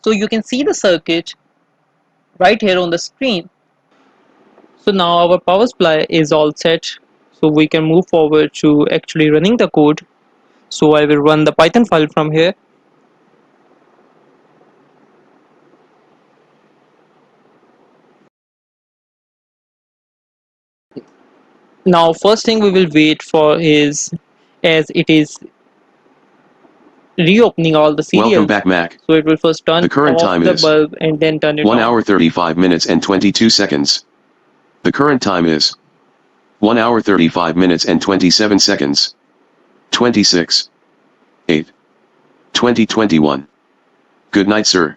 So you can see the circuit right here on the screen. So now our power supply is all set. So we can move forward to actually running the code. So I will run the Python file from here. Now first thing we will wait for is, as it is reopening all the serials. Welcome back, Mac. So it will first turn The current off time the is bulb and then turn it 1 on. hour 35 minutes and 22 seconds. The current time is 1 hour 35 minutes and 27 seconds. 26. 8. 2021. Good night, sir.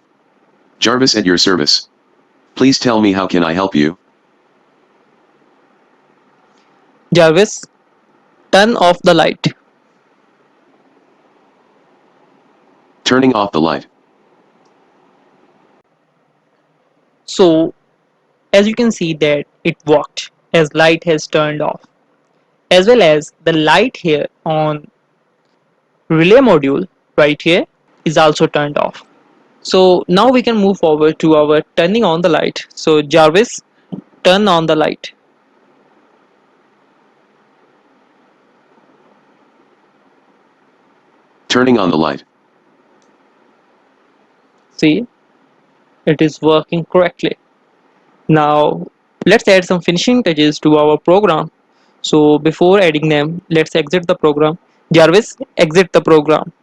Jarvis at your service. Please tell me how can I help you? Jarvis, turn off the light. Turning off the light. So as you can see that it worked, as light has turned off, as well as the light here on relay module right here is also turned off. So now we can move forward to our turning on the light. So Jarvis, turn on the light. Turning on the light. See, it is working correctly. Now let's add some finishing touches to our program. So before adding them, let's exit the program. Jarvis, exit the program.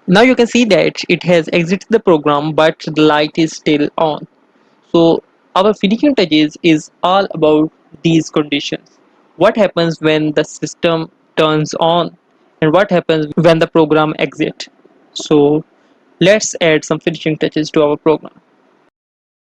Now you can see that it has exited the program, but the light is still on. So our finishing touches is all about these conditions. What happens when the system turns on and what happens when the program exits. So let's add some finishing touches to our program.